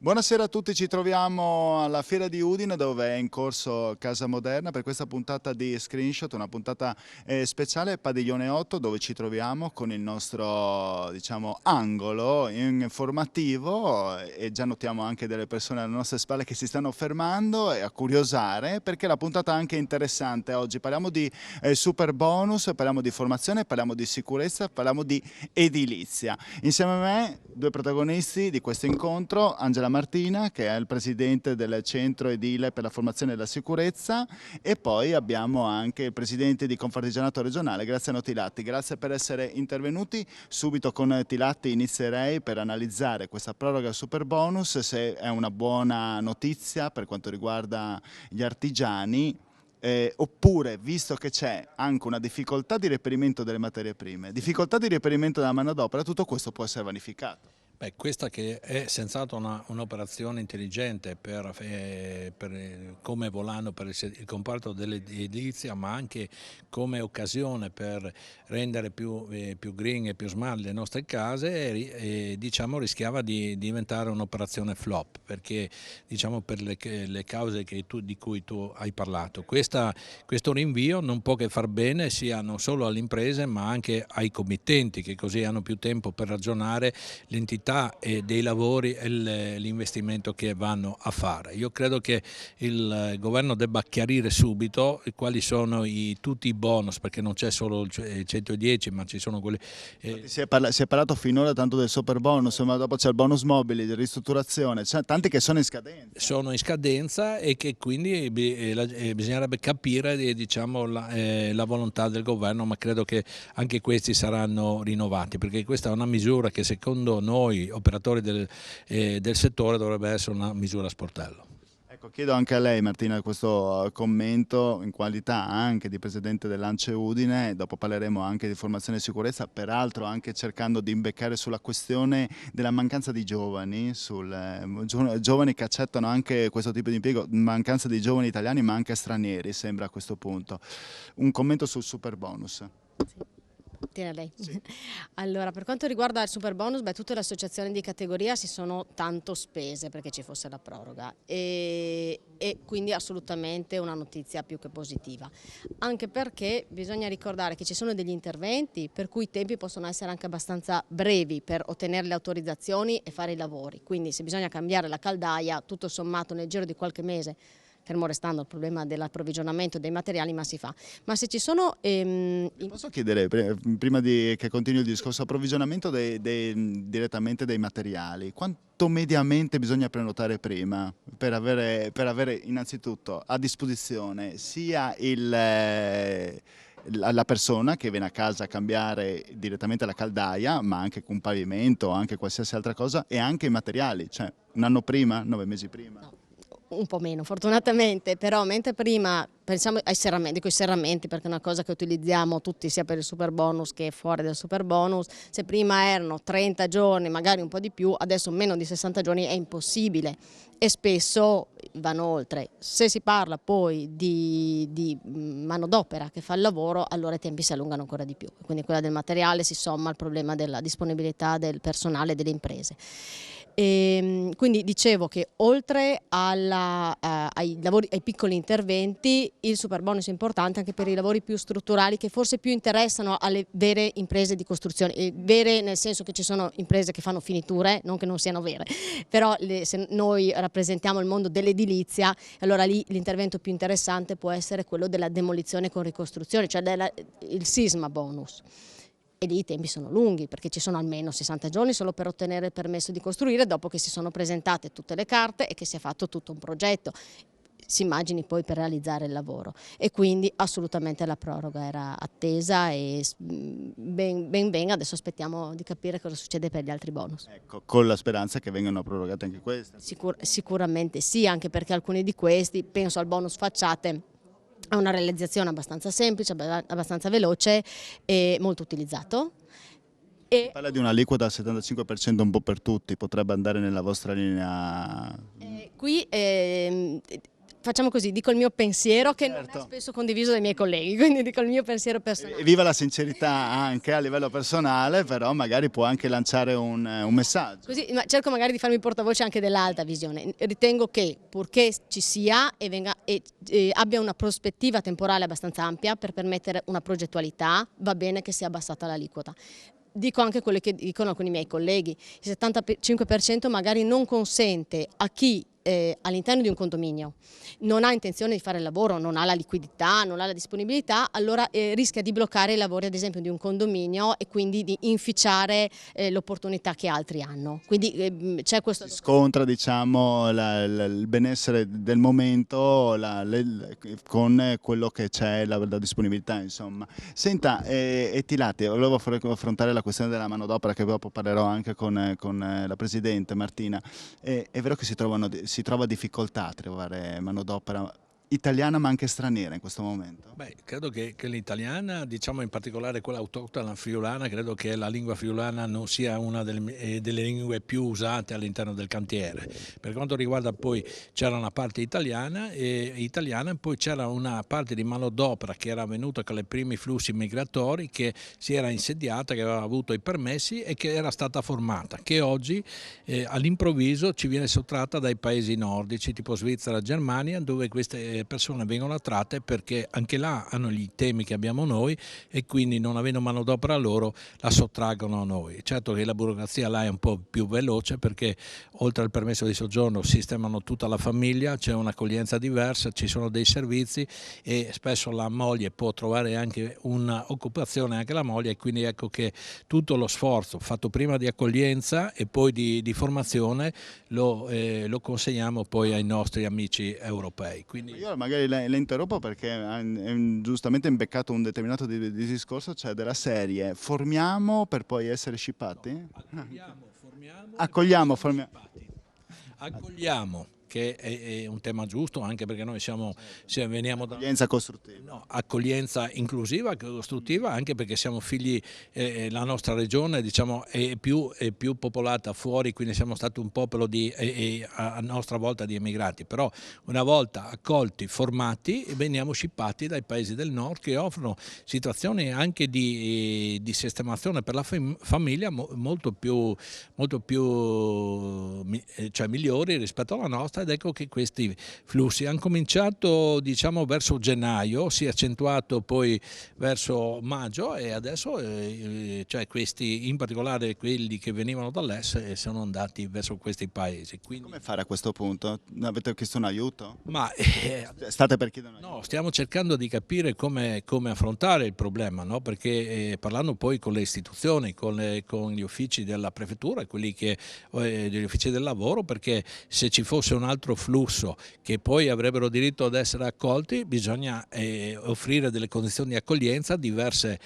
Buonasera a tutti, ci troviamo alla Fiera di Udine dove è in corso Casa Moderna per questa puntata di Screenshot, una puntata speciale Padiglione 8 dove ci troviamo con il nostro angolo informativo e già notiamo anche delle persone alle nostre spalle che si stanno fermando e a curiosare perché la puntata è anche interessante. Oggi parliamo di super bonus, parliamo di formazione, parliamo di sicurezza, parliamo di edilizia. Insieme a me due protagonisti di questo incontro, Angela Martina che è il presidente del centro edile per la formazione e la sicurezza e poi abbiamo anche il presidente di Confartigianato regionale Graziano Tilatti. Grazie per essere intervenuti. Subito con Tilatti inizierei per analizzare questa proroga super bonus, se è una buona notizia per quanto riguarda gli artigiani. Oppure, visto che c'è anche una difficoltà di reperimento delle materie prime, difficoltà di reperimento della manodopera, tutto questo può essere vanificato. Beh, questa che è senz'altro un'operazione intelligente come volano per il comparto dell'edilizia, ma anche come occasione per rendere più green e più smart le nostre case e diciamo, rischiava di diventare un'operazione flop, perché diciamo, per le cause di cui tu hai parlato. Questo rinvio non può che far bene sia non solo alle imprese ma anche ai committenti, che così hanno più tempo per ragionare l'entità dei lavori e l'investimento che vanno a fare. Io credo che il governo debba chiarire subito quali sono tutti i bonus, perché non c'è solo il 110 ma ci sono quelli... Si è parlato finora tanto del super bonus, ma dopo c'è il bonus mobili, di ristrutturazione, c'è tanti che sono in scadenza. Sono in scadenza e che quindi bisognerebbe capire diciamo, la volontà del governo, ma credo che anche questi saranno rinnovati, perché questa è una misura che secondo noi operatori del settore dovrebbe essere una misura a sportello. Ecco, chiedo anche a lei Martina questo commento in qualità anche di presidente dell'Ance Udine, dopo parleremo anche di formazione e sicurezza, peraltro anche cercando di imbeccare sulla questione della mancanza di giovani, giovani che accettano anche questo tipo di impiego, mancanza di giovani italiani ma anche stranieri sembra a questo punto. Un commento sul super bonus. Sì. Tiene lei. Sì. Allora, per quanto riguarda il super bonus, tutte le associazioni di categoria si sono tanto spese perché ci fosse la proroga e quindi assolutamente una notizia più che positiva, anche perché bisogna ricordare che ci sono degli interventi per cui i tempi possono essere anche abbastanza brevi per ottenere le autorizzazioni e fare i lavori, quindi se bisogna cambiare la caldaia tutto sommato nel giro di qualche mese, fermo restando il problema dell'approvvigionamento dei materiali, ma si fa. Ma se ci sono... Posso chiedere, prima che continui il discorso, approvvigionamento direttamente dei materiali, quanto mediamente bisogna prenotare prima per avere innanzitutto a disposizione sia la persona che viene a casa a cambiare direttamente la caldaia, ma anche un pavimento, anche qualsiasi altra cosa, e anche i materiali, cioè un anno prima, 9 mesi prima? No. Un po' meno fortunatamente, però mentre prima pensiamo ai serramenti, dico i serramenti perché è una cosa che utilizziamo tutti sia per il super bonus che fuori del super bonus, se prima erano 30 giorni, magari un po' di più, adesso meno di 60 giorni è impossibile e spesso vanno oltre. Se si parla poi di manodopera che fa il lavoro, allora i tempi si allungano ancora di più, quindi quella del materiale si somma al problema della disponibilità del personale e delle imprese. Quindi dicevo che oltre ai piccoli interventi il super bonus è importante anche per i lavori più strutturali che forse più interessano alle vere imprese di costruzione, vere nel senso che ci sono imprese che fanno finiture, non che non siano vere, però se noi rappresentiamo il mondo dell'edilizia, allora lì l'intervento più interessante può essere quello della demolizione con ricostruzione, cioè il sisma bonus. E lì i tempi sono lunghi perché ci sono almeno 60 giorni solo per ottenere il permesso di costruire dopo che si sono presentate tutte le carte e che si è fatto tutto un progetto. Si immagini poi per realizzare il lavoro e quindi assolutamente la proroga era attesa e ben venga, adesso aspettiamo di capire cosa succede per gli altri bonus. Ecco, con la speranza che vengano prorogate anche queste. Sicuramente sì, anche perché alcuni di questi, penso al bonus facciate, ha una realizzazione abbastanza semplice, abbastanza veloce e molto utilizzato. Parla di un'aliquota al 75% un po' per tutti, potrebbe andare nella vostra linea? Qui facciamo così, dico il mio pensiero che non è Certo. spesso condiviso dai miei colleghi, quindi dico il mio pensiero personale. Viva la sincerità anche a livello personale, però magari può anche lanciare un messaggio. Così, ma cerco magari di farmi portavoce anche dell'alta visione. Ritengo che purché ci sia e abbia una prospettiva temporale abbastanza ampia per permettere una progettualità, va bene che sia abbassata l'aliquota. Dico anche quello che dicono alcuni miei colleghi, il 75% magari non consente a chi all'interno di un condominio non ha intenzione di fare il lavoro, non ha la liquidità, non ha la disponibilità, allora rischia di bloccare i lavori ad esempio di un condominio e quindi di inficiare l'opportunità che altri hanno. Quindi c'è questo... Si scontra, diciamo, il benessere del momento con quello che c'è, la disponibilità, insomma. Senta, Tilati, volevo affrontare la questione della manodopera, che dopo parlerò anche con la Presidente Martina. È vero che si trova difficoltà a trovare manodopera italiana ma anche straniera in questo momento? Beh, credo che l'italiana, diciamo in particolare quella autoctona friulana, credo che la lingua friulana non sia una delle lingue più usate all'interno del cantiere. Per quanto riguarda poi c'era una parte italiana, poi c'era una parte di manodopera che era venuta con i primi flussi migratori, che si era insediata, che aveva avuto i permessi e che era stata formata, che oggi all'improvviso ci viene sottratta dai paesi nordici tipo Svizzera, Germania, dove queste persone vengono attratte perché anche là hanno gli temi che abbiamo noi e quindi non avendo manodopera loro la sottraggono a noi. Certo che la burocrazia là è un po' più veloce perché oltre al permesso di soggiorno sistemano tutta la famiglia, c'è un'accoglienza diversa, ci sono dei servizi e spesso la moglie può trovare anche un'occupazione anche la moglie e quindi ecco che tutto lo sforzo fatto prima di accoglienza e poi di formazione lo consegniamo poi ai nostri amici europei. Quindi... Io magari le interrompo perché ha giustamente imbeccato un determinato di discorso, cioè della serie formiamo per poi essere scippati? Accogliamo, formiamo, Accogliamo, formiamo. accogliamo, che è un tema giusto anche perché noi veniamo da Accoglienza costruttiva. no, accoglienza inclusiva, costruttiva, anche perché siamo figli, la nostra regione diciamo, è più popolata fuori, quindi siamo stati un popolo a nostra volta di emigrati, però una volta accolti, formati, veniamo scippati dai paesi del nord che offrono situazioni anche di sistemazione per la famiglia molto più cioè migliori rispetto alla nostra, ed ecco che questi flussi hanno cominciato diciamo verso gennaio, si è accentuato poi verso maggio e adesso cioè questi, in particolare quelli che venivano dall'est, sono andati verso questi paesi. Quindi... Come fare a questo punto? Avete chiesto un aiuto? Ma State per chiedere un aiuto? no, stiamo cercando di capire come affrontare il problema, no? Perché parlando poi con le istituzioni, con gli uffici della prefettura e quelli degli uffici del lavoro, perché se ci fosse un altro flusso che poi avrebbero diritto ad essere accolti, bisogna offrire delle condizioni di accoglienza diverse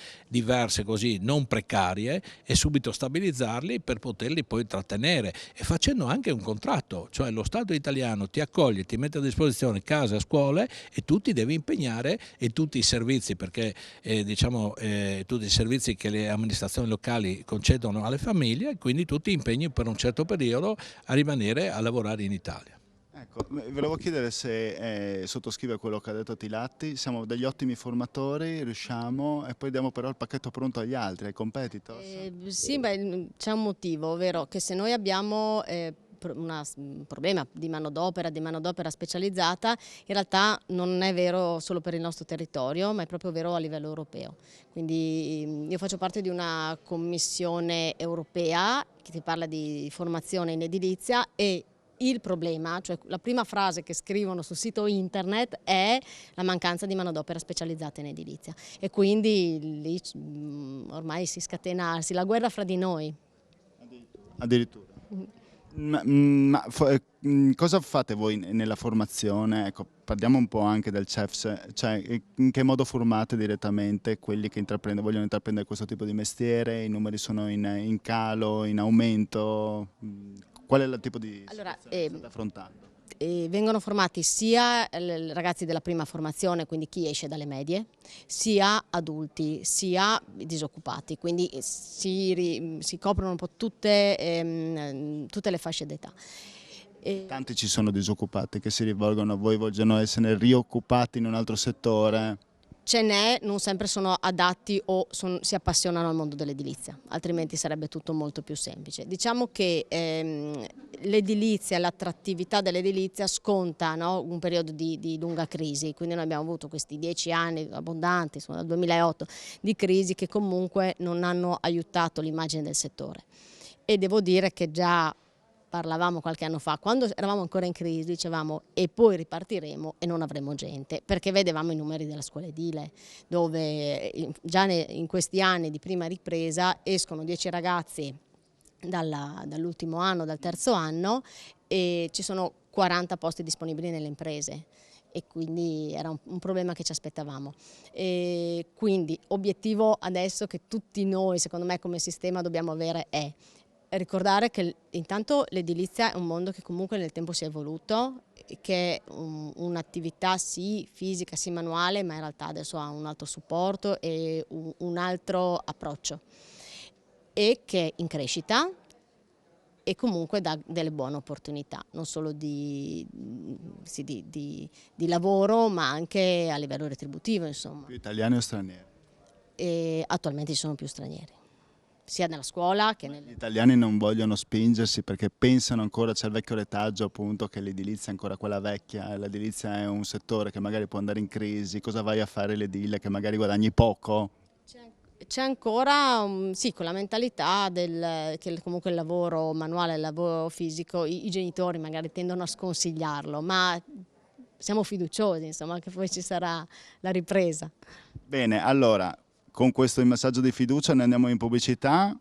così, non precarie, e subito stabilizzarli per poterli poi trattenere e facendo anche un contratto, cioè lo Stato italiano ti accoglie, ti mette a disposizione case, scuole e tu ti devi impegnare e tutti i servizi, perché tutti i servizi che le amministrazioni locali concedono alle famiglie, quindi tu ti impegni per un certo periodo a rimanere a lavorare in Italia. Ecco, volevo chiedere se sottoscrive quello che ha detto Tilatti, siamo degli ottimi formatori, riusciamo e poi diamo però il pacchetto pronto agli altri, ai competitors? Sì, beh, c'è un motivo, ovvero che se noi abbiamo un problema di manodopera specializzata, in realtà non è vero solo per il nostro territorio, ma è proprio vero a livello europeo. Quindi io faccio parte di una commissione europea che ti parla di formazione in edilizia e il problema, cioè la prima frase che scrivono sul sito internet è la mancanza di manodopera specializzata in edilizia e quindi lì ormai si scatena la guerra fra di noi. Addirittura. Cosa fate voi nella formazione? Ecco, parliamo un po' anche del CEFS, cioè in che modo formate direttamente quelli che vogliono intraprendere questo tipo di mestiere? I numeri sono in calo, in aumento? Qual è il tipo di situazione che state affrontando? Vengono formati sia ragazzi della prima formazione, quindi chi esce dalle medie, sia adulti, sia disoccupati, quindi si coprono un po' tutte le fasce d'età. E Tanti ci sono disoccupati che si rivolgono a voi, vogliono essere rioccupati in un altro settore. ce n'è, non sempre sono adatti o si appassionano al mondo dell'edilizia, altrimenti sarebbe tutto molto più semplice. Diciamo che l'edilizia, l'attrattività dell'edilizia sconta, no, un periodo di lunga crisi, quindi noi abbiamo avuto questi 10 anni abbondanti, insomma, dal 2008, di crisi che comunque non hanno aiutato l'immagine del settore. E devo dire che già parlavamo qualche anno fa, quando eravamo ancora in crisi, dicevamo e poi ripartiremo e non avremo gente, perché vedevamo i numeri della scuola edile, dove già in questi anni di prima ripresa escono 10 ragazzi dall'ultimo anno, dal terzo anno, e ci sono 40 posti disponibili nelle imprese. E quindi era un problema che ci aspettavamo. E quindi obiettivo adesso che tutti noi, secondo me, come sistema dobbiamo avere è ricordare che intanto l'edilizia è un mondo che comunque nel tempo si è evoluto, che è un'attività sì fisica, sì manuale, ma in realtà adesso ha un altro supporto e un altro approccio, e che è in crescita e comunque dà delle buone opportunità, non solo di lavoro, ma anche a livello retributivo, insomma. Più italiani o stranieri? E attualmente ci sono più stranieri, sia nella scuola che Gli italiani non vogliono spingersi perché pensano ancora, c'è il vecchio retaggio appunto che l'edilizia è ancora quella vecchia, l'edilizia è un settore che magari può andare in crisi, cosa vai a fare l'edile che magari guadagni poco? C'è ancora sì, quella mentalità che comunque il lavoro manuale, il lavoro fisico, i genitori magari tendono a sconsigliarlo, ma siamo fiduciosi, insomma, che poi ci sarà la ripresa. Bene, allora con questo messaggio di fiducia noi andiamo in pubblicità,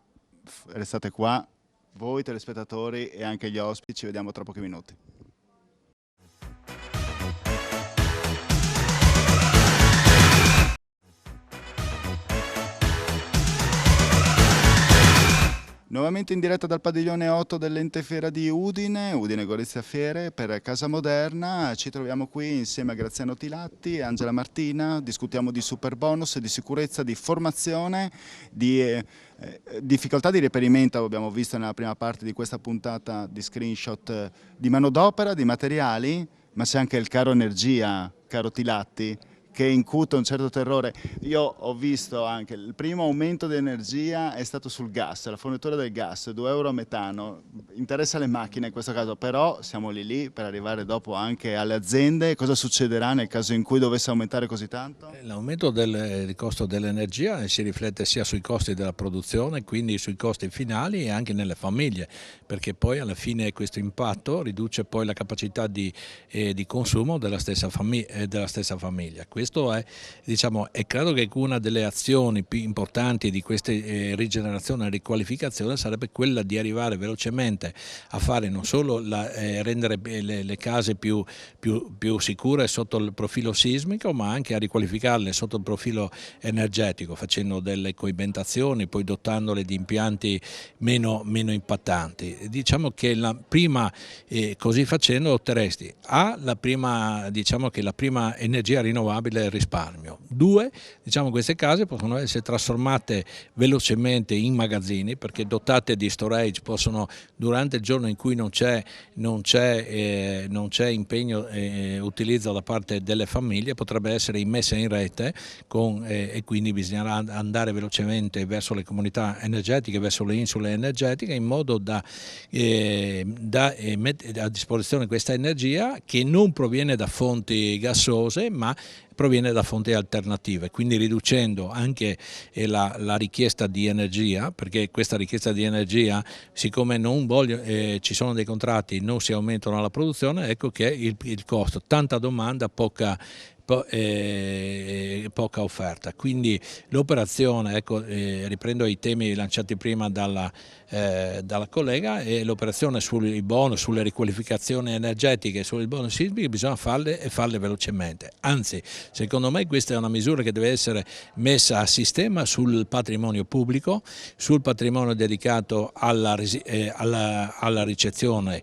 restate qua, voi telespettatori e anche gli ospiti, ci vediamo tra pochi minuti. Nuovamente in diretta dal padiglione 8 dell'Ente Fiera di Udine, Udine Gorizia Fiere per Casa Moderna. Ci troviamo qui insieme a Graziano Tilatti e Angela Martina, discutiamo di superbonus, di sicurezza, di formazione, di difficoltà di reperimento, abbiamo visto nella prima parte di questa puntata di screenshot, di manodopera, di materiali, ma c'è anche il caro energia, caro Tilatti, che incute un certo terrore. Io ho visto anche il primo aumento di energia è stato sul gas, la fornitura del gas, 2 euro a metano, interessa le macchine in questo caso, però siamo lì per arrivare dopo anche alle aziende. Cosa succederà nel caso in cui dovesse aumentare così tanto? L'aumento del costo dell'energia si riflette sia sui costi della produzione, quindi sui costi finali e anche nelle famiglie, perché poi alla fine questo impatto riduce poi la capacità di consumo della stessa famiglia. Questo è, diciamo, e credo che una delle azioni più importanti di questa rigenerazione e riqualificazione sarebbe quella di arrivare velocemente a fare non solo rendere le case più sicure sotto il profilo sismico, ma anche a riqualificarle sotto il profilo energetico, facendo delle coibentazioni, poi dotandole di impianti meno impattanti. Diciamo che così facendo otterresti la prima energia rinnovabile è il risparmio. 2, diciamo, queste case possono essere trasformate velocemente in magazzini, perché dotate di storage possono, durante il giorno in cui non c'è impegno e utilizzo da parte delle famiglie, potrebbe essere immessa in rete e quindi bisognerà andare velocemente verso le comunità energetiche, verso le insule energetiche, in modo da mettere a disposizione questa energia che non proviene da fonti gassose, ma proviene da fonti alternative, quindi riducendo anche la richiesta di energia, perché questa richiesta di energia, siccome ci sono dei contratti, non si aumentano la produzione, ecco che il costo, tanta domanda, poca offerta. Quindi l'operazione, ecco, riprendo i temi lanciati prima dalla collega, e l'operazione sui bonus, sulle riqualificazioni energetiche, sui bonus sismici, bisogna farle e farle velocemente. Anzi, secondo me questa è una misura che deve essere messa a sistema sul patrimonio pubblico, sul patrimonio dedicato alla ricezione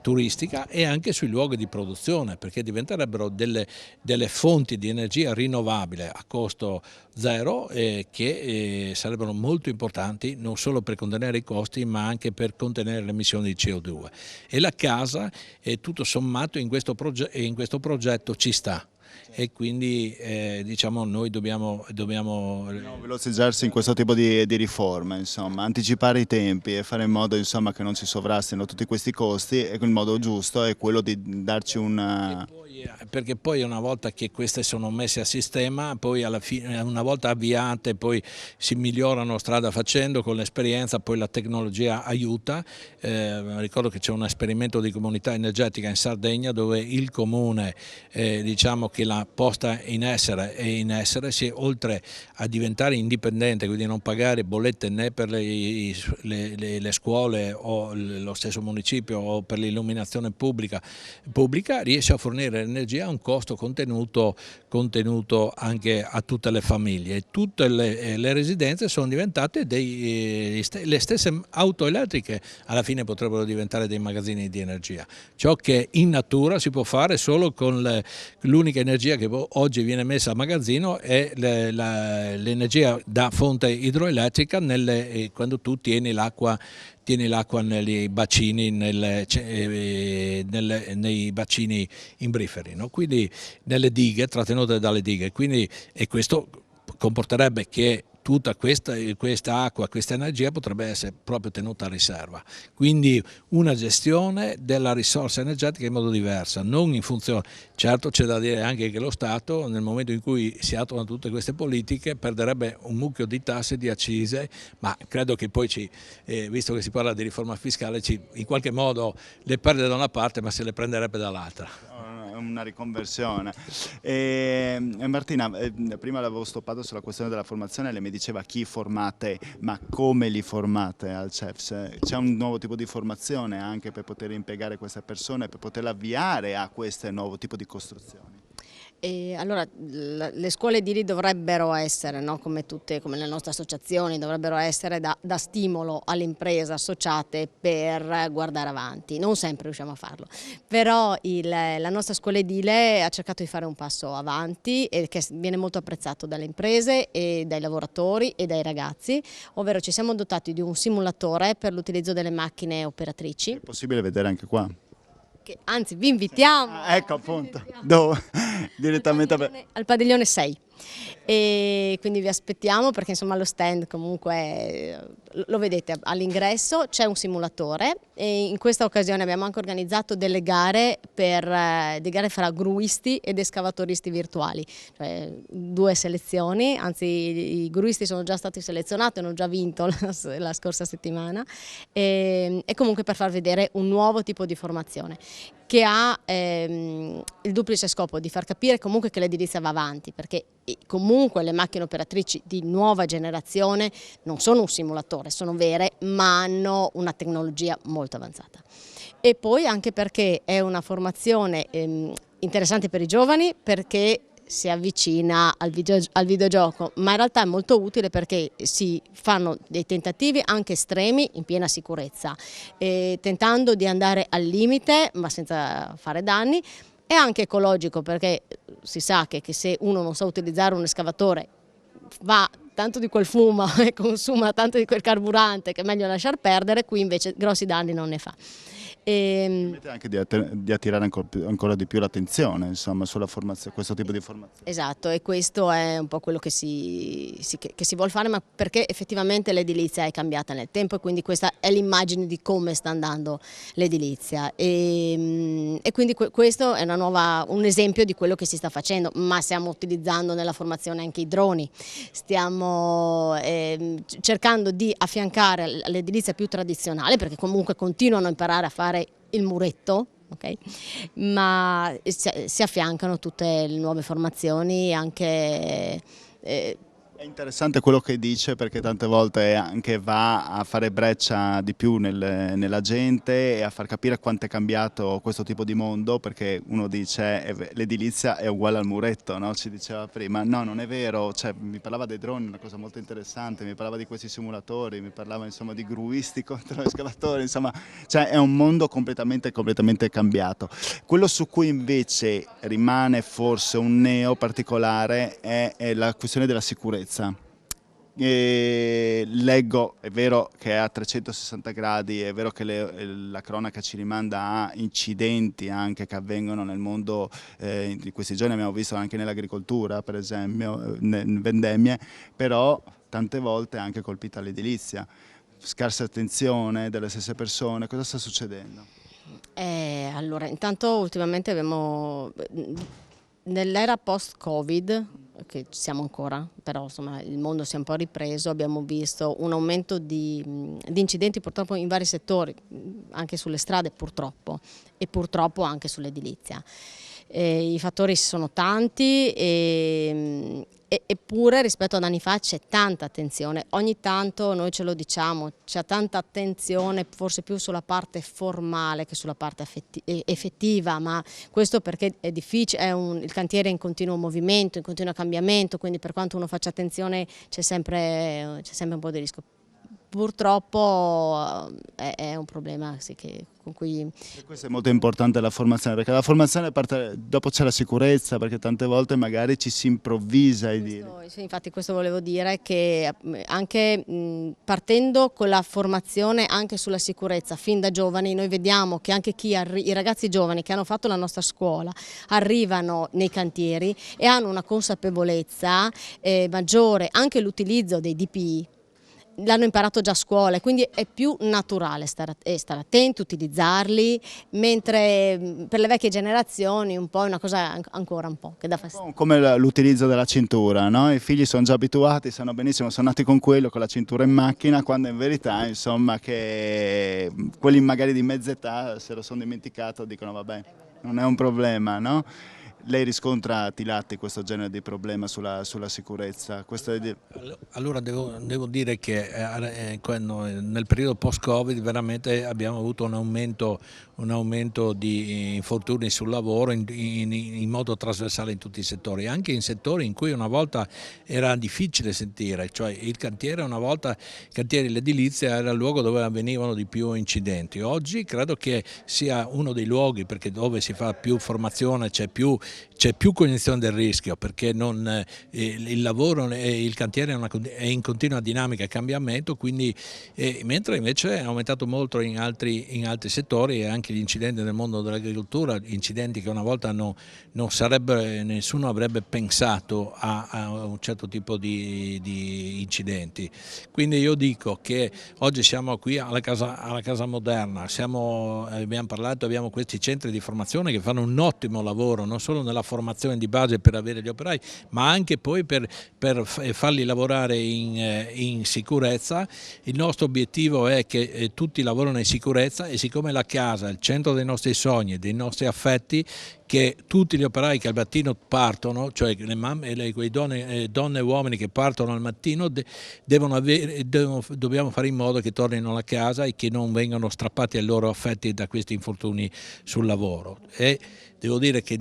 turistica e anche sui luoghi di produzione, perché diventerebbero delle fonti di energia rinnovabile a costo zero che sarebbero molto importanti non solo per contenere i costi ma anche per contenere le emissioni di CO2. E la casa tutto sommato in questo progetto ci sta. E quindi diciamo noi dobbiamo velocizzarsi in questo tipo di riforme, insomma, anticipare i tempi e fare in modo, insomma, che non si sovrastino tutti questi costi, e il modo giusto è quello di darci perché poi una volta che queste sono messe a sistema, poi alla fine, una volta avviate, poi si migliorano strada facendo con l'esperienza, poi la tecnologia aiuta. Ricordo che c'è un esperimento di comunità energetica in Sardegna dove il comune diciamo che l'ha posta in essere oltre a diventare indipendente, quindi non pagare bollette né per le scuole o lo stesso municipio o per l'illuminazione pubblica, riesce a fornire energia a un costo contenuto anche a tutte le famiglie. Tutte le residenze sono diventate le stesse auto elettriche, alla fine potrebbero diventare dei magazzini di energia. Ciò che in natura si può fare solo con l'unica energia che oggi viene messa a magazzino è l'energia da fonte idroelettrica quando tu tieni l'acqua nei bacini, nei bacini imbriferi, no? Quindi nelle dighe, trattenute dalle dighe. E questo comporterebbe che tutta questa acqua, questa energia potrebbe essere proprio tenuta a riserva. Quindi una gestione della risorsa energetica in modo diverso, non in funzione. Certo c'è da dire anche che lo Stato nel momento in cui si attuano tutte queste politiche perderebbe un mucchio di tasse, di accise, ma credo che poi visto che si parla di riforma fiscale, in qualche modo le perde da una parte ma se le prenderebbe dall'altra. Una riconversione. Martina, prima l'avevo stoppato sulla questione della formazione, lei mi diceva chi formate, ma come li formate al CEFS? C'è un nuovo tipo di formazione anche per poter impiegare queste persone, per poter avviare a questo nuovo tipo di costruzioni? Allora, le scuole edili dovrebbero essere, no, come le nostre associazioni, dovrebbero essere da stimolo alle imprese associate per guardare avanti. Non sempre riusciamo a farlo, però la nostra scuola edile ha cercato di fare un passo avanti e che viene molto apprezzato dalle imprese e dai lavoratori e dai ragazzi, ovvero ci siamo dotati di un simulatore per l'utilizzo delle macchine operatrici. È possibile vedere anche qua? Anzi, vi invitiamo. Ecco appunto, dove? Direttamente al padiglione 6. E quindi vi aspettiamo perché insomma lo stand comunque lo vedete all'ingresso, c'è un simulatore e in questa occasione abbiamo anche organizzato delle gare fra gruisti ed escavatoristi virtuali, cioè 2 selezioni, anzi i gruisti sono già stati selezionati, hanno già vinto la scorsa settimana e comunque per far vedere un nuovo tipo di formazione che ha il duplice scopo di far capire comunque che l'edilizia va avanti, perché comunque le macchine operatrici di nuova generazione non sono un simulatore, sono vere, ma hanno una tecnologia molto avanzata. E poi anche perché è una formazione interessante per i giovani, perché si avvicina al videogioco, ma in realtà è molto utile perché si fanno dei tentativi anche estremi in piena sicurezza, tentando di andare al limite ma senza fare danni. È anche ecologico perché si sa che se uno non sa utilizzare un escavatore va tanto di quel fumo e consuma tanto di quel carburante che è meglio lasciar perdere, qui invece grossi danni non ne fa. Permette anche di attirare ancora di più l'attenzione, insomma, sulla formazione, questo tipo di formazione. Esatto, e questo è un po' quello che si vuol fare, ma perché effettivamente l'edilizia è cambiata nel tempo e quindi questa è l'immagine di come sta andando l'edilizia e quindi questo è un esempio di quello che si sta facendo, ma stiamo utilizzando nella formazione anche i droni, stiamo cercando di affiancare l'edilizia più tradizionale perché comunque continuano a imparare a fare il muretto, okay? Ma si affiancano tutte le nuove formazioni anche È interessante quello che dice perché tante volte anche va a fare breccia di più nella gente e a far capire quanto è cambiato questo tipo di mondo, perché uno dice l'edilizia è uguale al muretto, no? Ci diceva prima, no, non è vero, cioè, mi parlava dei droni, una cosa molto interessante, mi parlava di questi simulatori, mi parlava insomma di gruisti contro escavatori, insomma, cioè, è un mondo completamente cambiato. Quello su cui invece rimane forse un neo particolare è la questione della sicurezza. Leggo, è vero che è a 360 gradi, è vero che la cronaca ci rimanda a incidenti anche che avvengono nel mondo, di questi giorni abbiamo visto anche nell'agricoltura, per esempio, in vendemmie, però tante volte è anche colpita l'edilizia. Scarsa attenzione delle stesse persone, cosa sta succedendo? Allora, intanto ultimamente abbiamo, nell'era post-Covid, che ci siamo ancora, però insomma il mondo si è un po' ripreso, abbiamo visto un aumento di incidenti purtroppo in vari settori, anche sulle strade purtroppo, e purtroppo anche sull'edilizia. I fattori sono tanti eppure rispetto ad anni fa c'è tanta attenzione, ogni tanto noi ce lo diciamo, c'è tanta attenzione forse più sulla parte formale che sulla parte effettiva, ma questo perché è difficile, il cantiere è in continuo movimento, in continuo cambiamento, quindi per quanto uno faccia attenzione c'è sempre un po' di rischio. Purtroppo è un problema sì, con cui... E questo è molto importante la formazione, perché la formazione parte, dopo c'è la sicurezza, perché tante volte magari ci si improvvisa ai dire. Sì, infatti questo volevo dire, che anche partendo con la formazione anche sulla sicurezza fin da giovani, noi vediamo che anche i ragazzi giovani che hanno fatto la nostra scuola arrivano nei cantieri e hanno una consapevolezza maggiore, anche l'utilizzo dei DPI. L'hanno imparato già a scuola e quindi è più naturale stare attenti, utilizzarli, mentre per le vecchie generazioni un po' è una cosa ancora un po' che dà fastidio. Come l'utilizzo della cintura, no? I figli sono già abituati, sanno benissimo, sono nati con quello, con la cintura in macchina, quando in verità insomma che quelli magari di mezza età se lo sono dimenticato, dicono vabbè, non è un problema, no? Lei riscontra, Tilatti, questo genere di problema sulla sicurezza? Allora devo dire che nel periodo post-Covid veramente abbiamo avuto un aumento di infortuni sul lavoro in modo trasversale in tutti i settori, anche in settori in cui una volta era difficile sentire, cioè il cantiere una volta, il cantiere l'edilizia era il luogo dove avvenivano di più incidenti. Oggi credo che sia uno dei luoghi, perché dove si fa più formazione c'è più cognizione del rischio, perché il lavoro e il cantiere è in continua dinamica e cambiamento, quindi, mentre invece è aumentato molto in altri settori e anche gli incidenti nel mondo dell'agricoltura, incidenti che una volta nessuno avrebbe pensato a un certo tipo di incidenti. Quindi io dico che oggi siamo qui alla Casa Moderna, abbiamo parlato, abbiamo questi centri di formazione che fanno un ottimo lavoro, non solo nella formazione di base per avere gli operai, ma anche poi per farli lavorare in sicurezza. Il nostro obiettivo è che tutti lavorino in sicurezza, e siccome la casa è il centro dei nostri sogni, dei nostri affetti, che tutti gli operai che al mattino partono, cioè le mamme, quei donne e uomini che partono al mattino, dobbiamo fare in modo che tornino a casa e che non vengano strappati ai loro affetti da questi infortuni sul lavoro. E devo dire che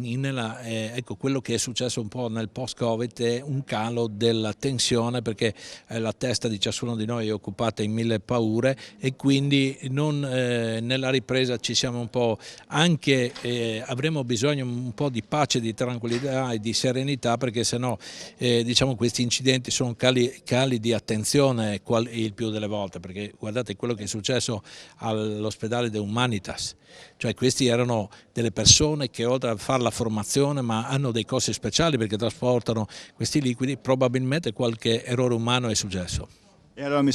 ecco, quello che è successo un po' nel post-Covid è un calo della tensione, perché la testa di ciascuno di noi è occupata in mille paure, e quindi nella ripresa ci siamo un po' anche, avremo bisogno un po' di pace, di tranquillità e di serenità, perché sennò diciamo questi incidenti sono cali di attenzione il più delle volte, perché guardate quello che è successo all'ospedale di Humanitas, cioè questi erano delle persone che oltre a fare la formazione ma hanno dei costi speciali perché trasportano questi liquidi, probabilmente qualche errore umano è successo. E allora mi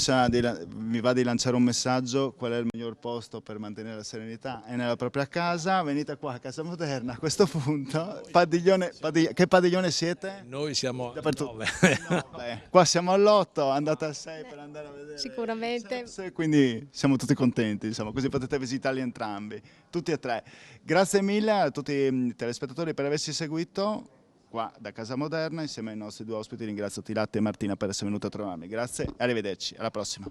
va di lanciare un messaggio: qual è il miglior posto per mantenere la serenità? È nella propria casa. Venite qua a Casa Moderna a questo punto. Che padiglione siete? Noi siamo a 9. Qua siamo all'8, andate al 6 per andare a vedere Sicuramente. quindi siamo tutti contenti, insomma, così potete visitarli entrambi, tutti e tre. Grazie mille a tutti i telespettatori per averci seguito. qua da Casa Moderna insieme ai nostri due ospiti. Ringrazio Tilatte e Martina per essere venuti a trovarmi. Grazie e arrivederci, alla prossima.